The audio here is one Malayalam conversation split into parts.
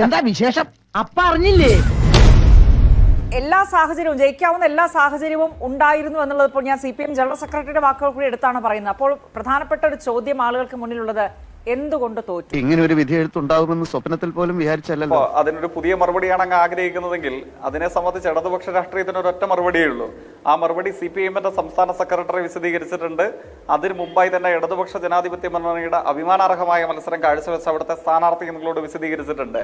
എന്താ വിശേഷം? അപ്പ അറിഞ്ഞില്ലേ? എല്ലാ സാഹചര്യവും ജയിക്കാവുന്ന എല്ലാ സാഹചര്യവും ഉണ്ടായിരുന്നു എന്നുള്ളത് ഇപ്പോൾ ഞാൻ CPM ജനറൽ സെക്രട്ടറിയുടെ വാക്കുകൾ കൂടി എടുത്താണ് പറയുന്നത്. അപ്പോൾ പ്രധാനപ്പെട്ട ഒരു ചോദ്യം ആളുകൾക്ക് മുന്നിലുള്ളത്, എന്തുകൊണ്ട് തോറ്റു? ഇങ്ങനെ ഒരു വിധി എഴുത്തുണ്ടാകുമെന്ന് സ്വപ്നത്തിൽ പോലും വിചാരിച്ചല്ലോ. അതിനൊരു പുതിയ മറുപടിയാണ് അങ്ങ് ആഗ്രഹിക്കുന്നതെങ്കിൽ അതിനെ സംബന്ധിച്ച് ഇടതുപക്ഷ രാഷ്ട്രീയത്തിന് ഒരൊറ്റ മറുപടിയേ ഉള്ളൂ. ആ മറുപടി CPM-ന്റെ സംസ്ഥാന സെക്രട്ടറി വിശദീകരിച്ചിട്ടുണ്ട്. അതിന് മുമ്പായി തന്നെ ഇടതുപക്ഷ ജനാധിപത്യ മുന്നണിയുടെ അഭിമാനാർഹമായ മത്സരം കാഴ്ചവെച്ച അവിടുത്തെ സ്ഥാനാർത്ഥി നിങ്ങളോട് വിശദീകരിച്ചിട്ടുണ്ട്.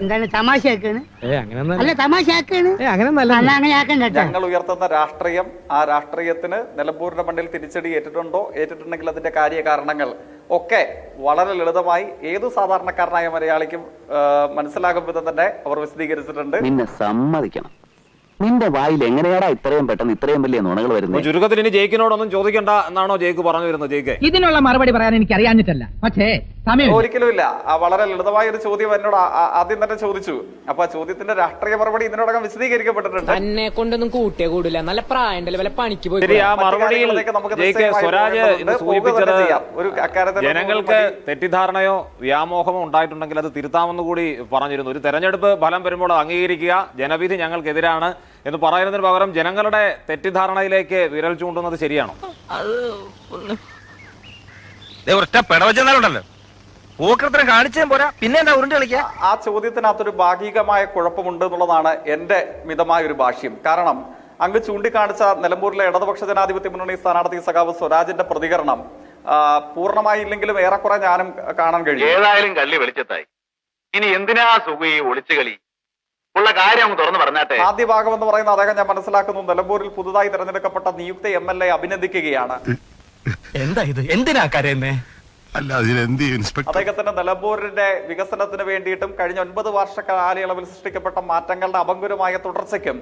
ഞങ്ങൾ ഉയർത്തുന്ന രാഷ്ട്രീയം, ആ രാഷ്ട്രീയത്തിന് നിലമ്പൂരിന്റെ മണ്ണിൽ തിരിച്ചടി ഏറ്റിട്ടുണ്ടെങ്കിൽ അതിന്റെ കാര്യകാരണങ്ങൾ ഒക്കെ വളരെ ലളിതമായി ഏതു സാധാരണക്കാരനായ മലയാളിക്കും മനസ്സിലാകും വിധം തന്നെ അവർ വിശദീകരിച്ചിട്ടുണ്ട്. നിന്നെ സമ്മതിക്കണം. നിന്റെ വായിൽ എങ്ങനെയാടാ ഇത്രയും പെട്ടെന്ന് ഇത്രയും വലിയ നുണകൾ വരുന്നത്? ചുരുക്കത്തിൽ ഇനി ജയിക്കിനോടൊന്നും ചോദിക്കണ്ട എന്നാണോ ജയിക്ക് പറഞ്ഞു വരുന്നത്? ജയിക്ക് ഇതിനുള്ള മറുപടി പറയാൻ എനിക്ക് അറിയാഞ്ഞിട്ടല്ല, പക്ഷേ ഒരിക്കലും ഇല്ല. ആ വളരെ ലളിതമായ ഒരു ചോദ്യം എന്നോട് ആദ്യം തന്നെ ചോദിച്ചു. അപ്പൊ ആ ചോദ്യത്തിന്റെ രാഷ്ട്രീയ മറുപടി ഇതിനോടകം വിശദീകരിക്കപ്പെട്ടിട്ടുണ്ട്. എന്നെ കൊണ്ടൊന്നും കൂട്ടിയേ കൂടില്ല, നല്ല പ്രായണ്ടല്ലേ, വല്ല പണിക്ക് പോയി. ആ മറുപടിയിൽ സ്വരാജ് സൂചിപ്പിച്ചത് ജനങ്ങൾക്ക് തെറ്റിദ്ധാരണയോ വ്യാമോഹമോ ഉണ്ടായിട്ടുണ്ടെങ്കിൽ അത് തിരുത്താമെന്ന് കൂടി പറഞ്ഞിരുന്നു. ഒരു തെരഞ്ഞെടുപ്പ് ഫലം വരുമ്പോൾ അംഗീകരിക്കുക, ജനവിധി ഞങ്ങൾക്കെതിരാണ് എന്ന് പറയുന്നതിന് പകരം ജനങ്ങളുടെ തെറ്റിദ്ധാരണയിലേക്ക് വിരൽ ചൂണ്ടുന്നത് ശരിയാണോ? ആ ചോദ്യത്തിനകത്തൊരു ഭാഗികമായ കുഴപ്പമുണ്ട് എന്നുള്ളതാണ് എന്റെ മിതമായ ഒരു ഭാഷ്യം. കാരണം അങ്ങ് ചൂണ്ടിക്കാണിച്ച നിലമ്പൂരിലെ ഇടതുപക്ഷ ജനാധിപത്യ മുന്നണി സ്ഥാനാർത്ഥി സഖാവ് സ്വരാജിന്റെ പ്രതികരണം പൂർണ്ണമായി ഇല്ലെങ്കിലും ഏറെക്കുറെ ഞാനും കാണാൻ കഴിയും. ഏതായാലും കള്ളി വെളിച്ചത്തായി. ഇനി എന്തിനാ സുഖി ഒളിച്ചു കളി? ഉള്ള കാര്യം തുറന്നു പറഞ്ഞാട്ടെ. ആദ്യ ഭാഗം എന്ന് പറയുന്ന അദ്ദേഹം ഞാൻ മനസ്സിലാക്കുന്നു നിലമ്പൂരിൽ പുതുതായി തെരഞ്ഞെടുക്കപ്പെട്ട നിയുക്ത MLA അഭിനന്ദിക്കുകയാണ്. എന്താ ഇത്? എന്തിനാ കരയുന്നേ? അദ്ദേഹത്തിന്റെ നിലമ്പൂരിന്റെ വികസനത്തിന് വേണ്ടിയിട്ടും കഴിഞ്ഞ 9 വർഷ കാലയളവിൽ സൃഷ്ടിക്കപ്പെട്ട മാറ്റങ്ങളുടെ അഭംഗുരമായ തുടർച്ചയ്ക്കും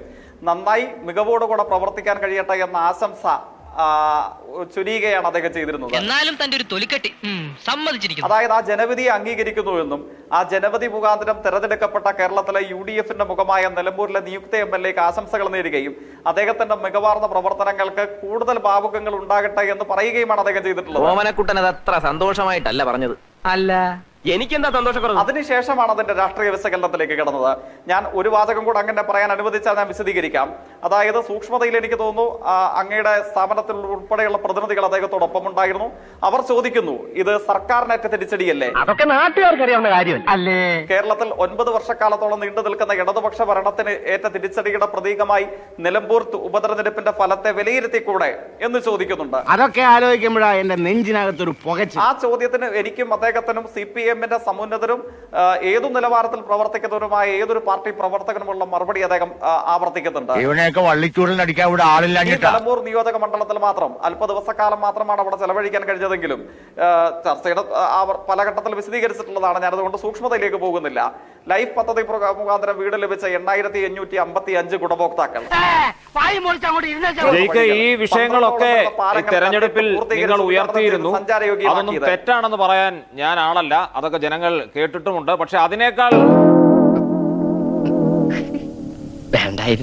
നന്നായി മികവോടുകൂടെ പ്രവർത്തിക്കാൻ കഴിയട്ടെ എന്ന ആശംസ ചുരിയുകയാണ് അദ്ദേഹം ചെയ്തിരുന്നത്. എന്നാലും തന്റെ ഒരു തൊലിക്കെട്ടി സമ്മതിച്ചിരിക്കുന്നു. അതായത് ആ ജനവിധിയെ അംഗീകരിക്കുന്നുവെന്നും ആ ജനവിധി മുഖാന്തരം തെരഞ്ഞെടുക്കപ്പെട്ട കേരളത്തിലെ UDF-ന്റെ മുഖമായ നിലമ്പൂരിലെ നിയുക്ത MLA-ക്ക് ആശംസകൾ നേരുകയും അദ്ദേഹത്തിന്റെ മികവാർന്ന പ്രവർത്തനങ്ങൾക്ക് കൂടുതൽ ഭാവുകങ്ങൾ ഉണ്ടാകട്ടെ എന്ന് പറയുകയുമാണ് അദ്ദേഹം ചെയ്തിട്ടുള്ളത്. ഓമനക്കുട്ടൻ അത് അത്ര സന്തോഷമായിട്ടല്ല പറഞ്ഞത്. അല്ല, എനിക്കെന്താ സന്തോഷക്കുറവ്? അതിനുശേഷമാണ് അതിന്റെ രാഷ്ട്രീയ വിശകലനത്തിലേക്ക് കിടന്നത്. ഞാൻ ഒരു വാചകം കൂടെ അങ്ങനെ പറയാൻ അനുവദിച്ചാൽ ഞാൻ വിശദീകരിക്കാം. അതായത് സൂക്ഷ്മതയിൽ എനിക്ക് തോന്നുന്നു അങ്ങയുടെ സ്ഥാപനത്തിൽ ഉൾപ്പെടെയുള്ള പ്രതിനിധികൾ അദ്ദേഹത്തോടൊപ്പം ഉണ്ടായിരുന്നു. അവർ ചോദിക്കുന്നു, ഇത് സർക്കാരിനേറ്റ തിരിച്ചടിയല്ലേ? അതൊക്കെ നാട്ടുകാർക്ക് അറിയാവുന്ന കാര്യം അല്ലേ? കേരളത്തിൽ 9 വർഷക്കാലത്തോളം നീണ്ടു നിൽക്കുന്ന ഇടതുപക്ഷ ഭരണത്തിന് ഏറ്റ തിരിച്ചടിയുടെ പ്രതീകമായി നിലമ്പൂർ ഉപതെരഞ്ഞെടുപ്പിന്റെ ഫലത്തെ വിലയിരുത്തിക്കൂടെ എന്ന് ചോദിക്കുന്നുണ്ട്. അതൊക്കെ ആലോചിക്കുമ്പോഴാണ് എന്റെ നെഞ്ചിനകത്തൊരു പുകച്ച്. ആ ചോദ്യത്തിന് എനിക്കും അദ്ദേഹത്തിനും CPM-ന്റെ സമുന്നതരും ഏതു നിലവാരത്തിൽ പ്രവർത്തിക്കുന്നവരുമായ ഏതൊരു പാർട്ടി പ്രവർത്തകനുമുള്ള മറുപടി അദ്ദേഹം ആവർത്തിക്കുന്നുണ്ട്. നിലമ്പൂർ നിയോജക മണ്ഡലത്തിൽ മാത്രം അല്പ ദിവസക്കാലം മാത്രമാണ് അവിടെ ചെലവഴിക്കാൻ കഴിഞ്ഞതെങ്കിലും ചർച്ചയുടെ പല ഘട്ടത്തിൽ വിശദീകരിച്ചിട്ടുള്ളതാണ്. ഞാനതുകൊണ്ട് സൂക്ഷ്മതയിലേക്ക് പോകുന്നില്ല. ലൈഫ് പദ്ധതി മുഖാന്തരം വീട് ലഭിച്ച 8555 ഗുണഭോക്താക്കൾ. ഈ വിഷയങ്ങളൊക്കെ തെരഞ്ഞെടുപ്പിൽ നിങ്ങൾ ഉയർത്തിയിരുന്നു. അതൊന്നും തെറ്റാണെന്ന് പറയാൻ ഞാൻ ആളല്ല, അതൊക്കെ ജനങ്ങൾ കേട്ടിട്ടുമുണ്ട്. പക്ഷെ അതിനേക്കാൾ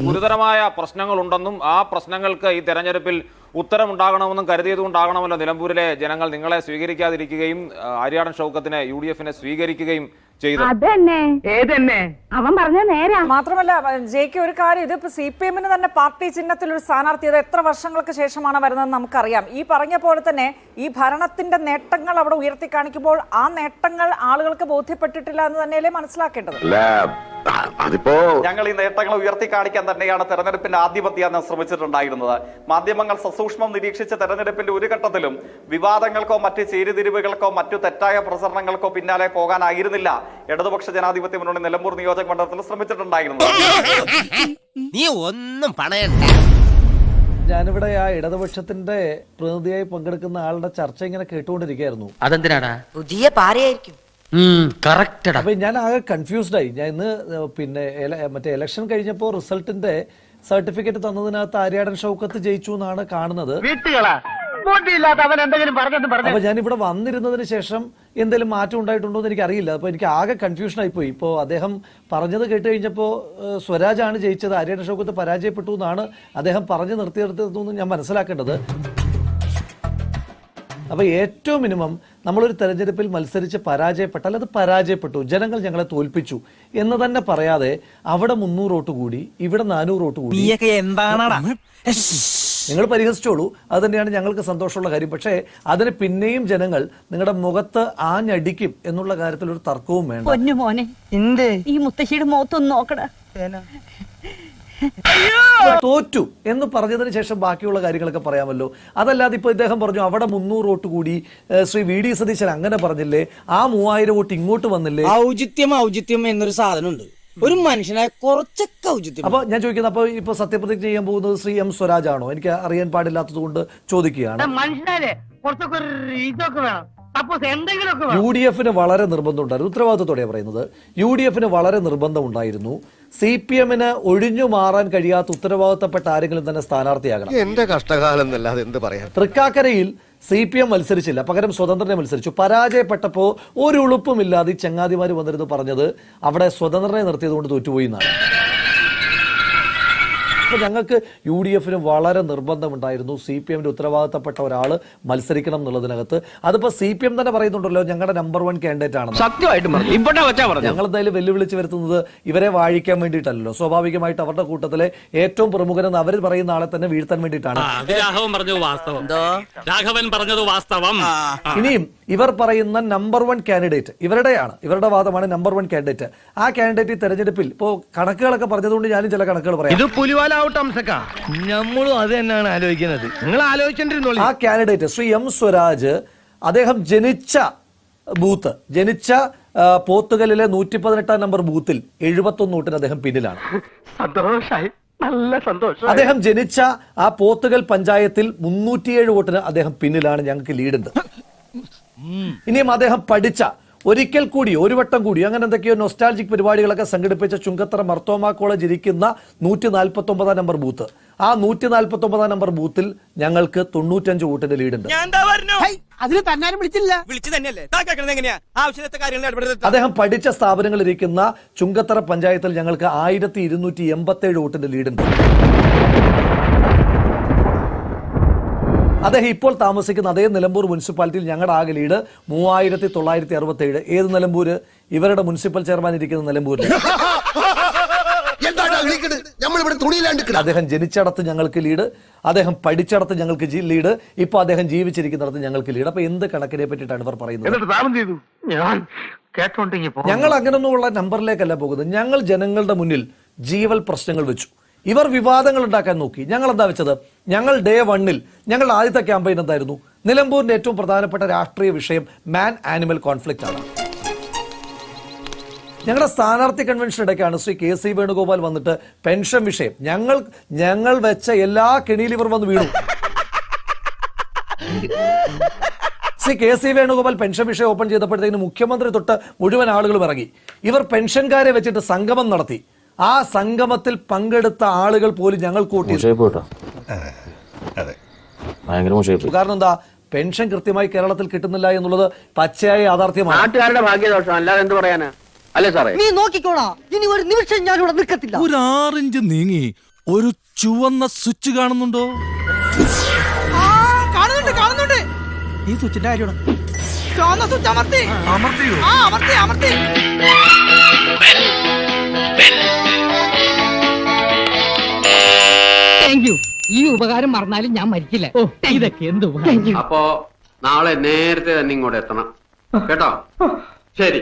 ഗുരുതരമായ പ്രശ്നങ്ങളുണ്ടെന്നും ആ പ്രശ്നങ്ങൾക്ക് ഈ തെരഞ്ഞെടുപ്പിൽ ഉത്തരമുണ്ടാകണമെന്നും കരുതിയതുകൊണ്ടാകണമല്ലോ നിലമ്പൂരിലെ ജനങ്ങൾ നിങ്ങളെ സ്വീകരിക്കാതിരിക്കുകയും ആര്യാടൻ ഷൗക്കത്തിനെ UDF-നെ സ്വീകരിക്കുകയും ചെയ്തു. അവൻ പറഞ്ഞ നേരാ. മാത്രമല്ല ജയിക്ക് ഒരു കാര്യം, ഇതിപ്പോ CPM-ന് തന്നെ പാർട്ടി ചിഹ്നത്തിൽ ഒരു സ്ഥാനാർത്ഥി അത് എത്ര വർഷങ്ങൾക്ക് ശേഷമാണ് വരുന്നതെന്ന് നമുക്കറിയാം. ഈ പറഞ്ഞ പോലെ തന്നെ ഈ ഭരണത്തിന്റെ നേട്ടങ്ങൾ അവിടെ ഉയർത്തി കാണിക്കുമ്പോൾ ആ നേട്ടങ്ങൾ ആളുകൾക്ക് ബോധ്യപ്പെട്ടിട്ടില്ല എന്ന് തന്നെയല്ലേ മനസ്സിലാക്കേണ്ടത്? ഞങ്ങൾ ഈ നേട്ടങ്ങൾ ഉയർത്തി കാണിക്കാൻ തന്നെയാണ് തെരഞ്ഞെടുപ്പിന്റെ ആധിപത്യം ശ്രമിച്ചിട്ടുണ്ടായിരുന്നത്. മാധ്യമങ്ങൾ സസൂക്ഷ്മം നിരീക്ഷിച്ച തെരഞ്ഞെടുപ്പിന്റെ ഒരു ഘട്ടത്തിലും വിവാദങ്ങൾക്കോ മറ്റ് ചേരിതിരിവുകൾക്കോ മറ്റു തെറ്റായ പ്രചരണങ്ങൾക്കോ പിന്നാലെ പോകാനായിരുന്നില്ല ഇടതുപക്ഷ ജനാധിപത്യ മുന്നണി നിലമ്പൂർ നിയോജക മണ്ഡലത്തിൽ ശ്രമിച്ചിട്ടുണ്ടായിരുന്നത്. നീ ഒന്നും പണയണ്ട. ഞാനിവിടെ ആ ഇടതുപക്ഷത്തിന്റെ പ്രതിനിധിയായി പങ്കെടുക്കുന്ന ആളുടെ ചർച്ച ഇങ്ങനെ കേട്ടുകൊണ്ടിരിക്കുകയായിരുന്നു. അതെന്തിനാടാ? പുതിയ പാരയായിരിക്കും. അപ്പൊ ഞാൻ ആകെ കൺഫ്യൂസ്ഡ് ആയി. ഞാൻ ഇന്ന് പിന്നെ മറ്റേ ഇലക്ഷൻ കഴിഞ്ഞപ്പോ റിസൾട്ടിന്റെ സർട്ടിഫിക്കറ്റ് തന്നതിനകത്ത് ആര്യാടൻ ഷൗക്കത്ത് ജയിച്ചു എന്നാണ് കാണുന്നത്. അപ്പൊ ഞാൻ ഇവിടെ വന്നിരുന്നതിന് ശേഷം എന്തെങ്കിലും മാറ്റം ഉണ്ടായിട്ടുണ്ടോ എന്ന് എനിക്ക് അറിയില്ല. അപ്പൊ എനിക്ക് ആകെ കൺഫ്യൂഷൻ ആയിപ്പോയി. ഇപ്പോ അദ്ദേഹം പറഞ്ഞത് കേട്ട് കഴിഞ്ഞപ്പോ സ്വരാജാണ് ജയിച്ചത്, ആര്യാടൻ ഷൗക്കത്ത് പരാജയപ്പെട്ടു എന്നാണ് അദ്ദേഹം പറഞ്ഞു നിർത്തിയെടുത്തതെന്ന് ഞാൻ മനസ്സിലാക്കേണ്ടത്. അപ്പൊ ഏറ്റവും മിനിമം നമ്മളൊരു തെരഞ്ഞെടുപ്പിൽ മത്സരിച്ച് പരാജയപ്പെട്ടാൽ അത് പരാജയപ്പെട്ടു, ജനങ്ങൾ ഞങ്ങളെ തോൽപ്പിച്ചു എന്ന് തന്നെ പറയാതെ അവിടെ 300 വോട്ട് കൂടി ഇവിടെ 400 വോട്ട് കൂടി എന്താണാടാ നിങ്ങൾ പരിഹസിച്ചോളൂ, അത് തന്നെയാണ് ഞങ്ങൾക്ക് സന്തോഷമുള്ള കാര്യം. പക്ഷേ അതിന് പിന്നെയും ജനങ്ങൾ നിങ്ങളുടെ മുഖത്ത് ആഞ്ഞടിക്കും എന്നുള്ള കാര്യത്തിൽ ഒരു തർക്കവും വേണ്ട. മോനെ ഈ മുത്തശ്ശിയുടെ മുഖത്തൊന്ന് നോക്കടാ. തോറ്റു എന്ന് പറഞ്ഞതിന് ശേഷം ബാക്കിയുള്ള കാര്യങ്ങളൊക്കെ പറയാമല്ലോ. അതല്ലാതെ ഇപ്പൊ ഇദ്ദേഹം പറഞ്ഞു അവിടെ 300 വോട്ട് കൂടി, ശ്രീ VD സതീശൻ അങ്ങനെ പറഞ്ഞില്ലേ, ആ 3000 വോട്ട് ഇങ്ങോട്ട് വന്നില്ലേ. ഔചിത്യം എന്നൊരു സാധനമുണ്ട്, ഒരു മനുഷ്യനായ കുറച്ചൊക്കെ ഔചിത്യം. അപ്പൊ ഞാൻ ചോദിക്കുന്നത്, അപ്പൊ ഇപ്പൊ സത്യപ്രതിജ്ഞ ചെയ്യാൻ പോകുന്നത് ശ്രീ M സ്വരാജ് ആണോ? എനിക്ക് അറിയാൻ പാടില്ലാത്തത് കൊണ്ട് ചോദിക്കുകയാണ്. UDF വളരെ നിർബന്ധമുണ്ടായിരുന്നു, ഉത്തരവാദിത്തത്തോടെ പറയുന്നത്. UDF വളരെ നിർബന്ധമുണ്ടായിരുന്നു CPM ഒഴിഞ്ഞു മാറാൻ കഴിയാത്ത ഉത്തരവാദിത്തപ്പെട്ട ആരെങ്കിലും തന്നെ സ്ഥാനാർത്ഥിയാകണം. എന്റെ കഷ്ടകാലം എന്നല്ലാതെ എന്ത് പറയാം. തൃക്കാക്കരയിൽ CPM മത്സരിച്ചില്ല, പകരം സ്വതന്ത്രനെ മത്സരിച്ചു. പരാജയപ്പെട്ടപ്പോൾ ഒരു ഉളുപ്പുമില്ലാതെ ഈ ചങ്ങാതിമാര് വന്നിരുന്നു പറഞ്ഞത് അവിടെ സ്വതന്ത്രനെ നിർത്തിയത് കൊണ്ട് തോറ്റുപോയി എന്നാണ്. അപ്പൊ ഞങ്ങൾക്ക് UDF വളരെ നിർബന്ധമുണ്ടായിരുന്നു CPM ഉത്തരവാദിത്തപ്പെട്ട ഒരാള് മത്സരിക്കണം എന്നുള്ളതിനകത്ത്. അതിപ്പോ CPM തന്നെ പറയുന്നുണ്ടല്ലോ ഞങ്ങളുടെ നമ്പർ 1 കാൻഡിഡേറ്റ് ആണ്. സത്യമായിട്ടും ഞങ്ങൾ എന്തായാലും വെല്ലുവിളിച്ച് വരുത്തുന്നത് ഇവരെ വാഴിക്കാൻ വേണ്ടിയിട്ടല്ലോ. സ്വാഭാവികമായിട്ട് അവരുടെ കൂട്ടത്തിലെ ഏറ്റവും പ്രമുഖരെന്ന് അവർ പറയുന്ന ആളെ തന്നെ വീഴ്ത്താൻ വേണ്ടിയിട്ടാണ്. ഇനിയും ഇവർ പറയുന്ന നമ്പർ 1 കാൻഡിഡേറ്റ് ഇവരുടെ വാദമാണ് നമ്പർ 1 കാൻഡിഡേറ്റ്. ആ കാൻഡിഡേറ്റ് തെരഞ്ഞെടുപ്പിൽ ഇപ്പോ കണക്കുകളൊക്കെ പറഞ്ഞതുകൊണ്ട് ഞാനും ചില കണക്കുകൾ പറയാം. നമ്മളും അത് തന്നെയാണ് ആലോചിക്കുന്നത്, നിങ്ങൾ ആലോചിച്ചിരുന്നോളൂ. ആ കാൻഡിഡേറ്റ് ശ്രീ M സ്വരാജ്, അദ്ദേഹം ജനിച്ച പോത്തുകലിലെ 118 നമ്പർ ബൂത്തിൽ 71 വോട്ടിന് അദ്ദേഹം പിന്നിലാണ്. സന്തോഷായി, നല്ല സന്തോഷം. അദ്ദേഹം ജനിച്ച ആ പോത്തുകൽ പഞ്ചായത്തിൽ 307 വോട്ടിന് അദ്ദേഹം പിന്നിലാണ്. ഞങ്ങൾക്ക് ലീഡുണ്ട്. ഇനിയും അദ്ദേഹം പഠിച്ച ഒരിക്കൽ കൂടി ഒരു വട്ടം കൂടി അങ്ങനെ എന്തൊക്കെയോ നൊസ്റ്റാൾജിക് പരിപാടികളൊക്കെ സംഘടിപ്പിച്ച ചുങ്കത്തറ മർത്തോമ കോളേജ് ഇരിക്കുന്ന 149 നമ്പർ ബൂത്ത്, ആ 149 നമ്പർ ബൂത്തിൽ ഞങ്ങൾക്ക് 95 വോട്ടിന്റെ ലീഡുണ്ട്. അതിന് തന്നാരും വിളിച്ചില്ല. അദ്ദേഹം പഠിച്ച സ്ഥാപനങ്ങൾ ഇരിക്കുന്ന ചുങ്കത്തറ പഞ്ചായത്തിൽ ഞങ്ങൾക്ക് 1287 വോട്ടിന്റെ ലീഡുണ്ട്. അദ്ദേഹം ഇപ്പോൾ താമസിക്കുന്ന അതേ നിലമ്പൂർ മുനിസിപ്പാലിറ്റിയിൽ ഞങ്ങളുടെ ആകെ ലീഡ് 3967. ഏത് നിലമ്പൂര്? ഇവരുടെ മുനിസിപ്പൽ ചെയർമാൻ ഇരിക്കുന്ന നിലമ്പൂരിൽ. അദ്ദേഹം ജനിച്ചിടത്ത് ഞങ്ങൾക്ക് ലീഡ്, അദ്ദേഹം പഠിച്ചിടത്ത് ഞങ്ങൾക്ക് ലീഡ്, ഇപ്പൊ അദ്ദേഹം ജീവിച്ചിരിക്കുന്നിടത്ത് ഞങ്ങൾക്ക് ലീഡ്. അപ്പൊ എന്ത് കണക്കിനെ പറ്റിയിട്ടാണ് ഇവർ പറയുന്നത്? ഞങ്ങൾ അങ്ങനൊന്നുമുള്ള നമ്പറിലേക്കല്ല പോകുന്നത്. ഞങ്ങൾ ജനങ്ങളുടെ മുന്നിൽ ജീവൽ പ്രശ്നങ്ങൾ വെച്ചു. ഇവർ വിവാദങ്ങൾ ഉണ്ടാക്കാൻ നോക്കി. ഞങ്ങൾ എന്താ വെച്ചത്? ഞങ്ങൾ ഡേ 1 ഞങ്ങളുടെ ആദ്യത്തെ ക്യാമ്പയിൻ എന്തായിരുന്നു? നിലമ്പൂരിന്റെ ഏറ്റവും പ്രധാനപ്പെട്ട രാഷ്ട്രീയ വിഷയം മാൻ ആനിമൽ കോൺഫ്ലിക്റ്റ് ആണ്. ഞങ്ങളുടെ സ്ഥാനാർത്ഥി കൺവെൻഷൻ ഇടയ്ക്കാണ് ശ്രീ KC വേണുഗോപാൽ വന്നിട്ട് പെൻഷൻ വിഷയം ഞങ്ങൾ വെച്ച എല്ലാ കെണിയിലും ഇവർ വന്ന് വീണു. ശ്രീ KC വേണുഗോപാൽ പെൻഷൻ വിഷയം ഓപ്പൺ ചെയ്തപ്പോഴത്തേക്കും മുഖ്യമന്ത്രി തൊട്ട് മുഴുവൻ ആളുകളും ഇറങ്ങി. ഇവർ പെൻഷൻകാരെ വെച്ചിട്ട് സംഗമം നടത്തി. ആ സംഗമത്തിൽ പങ്കെടുത്ത ആളുകൾ പോലും ഞങ്ങൾക്ക് വോട്ട് ചെയ്തു. കാരണം എന്താ? പെൻഷൻ കൃത്യമായി കേരളത്തിൽ കിട്ടുന്നില്ല എന്നുള്ളത് പച്ചയായ യാഥാർത്ഥ്യമാണ്. നാട്ടുകാരുടെ ഭാഗ്യദോഷം, അല്ലാതെ എന്ത് പറയാനാ? അല്ലേ സാറേ? നീ നോക്കിക്കോളാ, ഇനി ഒരു നിമിഷം ഞാൻ ഇവിടെ നിൽക്കത്തില്ല. ഒരു 6 ഇഞ്ച് നീങ്ങി ഒരു ചുവന്ന സ്വിച്ച് കാണുന്നുണ്ടോ? കാണുന്നുണ്ട്. ഈ സ്വിച്ചിന്റെ കാര്യമാണ്. ചുവന്ന സ്വിച്ച് അമർത്തിയോ? അമർത്തി. ഈ ഉപകാരം മറന്നാലും ഞാൻ മരിക്കില്ല. ഇതൊക്കെ എന്ത്? അപ്പോ നാളെ നേരത്തെ തന്നെ ഇങ്ങോട്ട് എത്തണം കേട്ടോ. ശരി.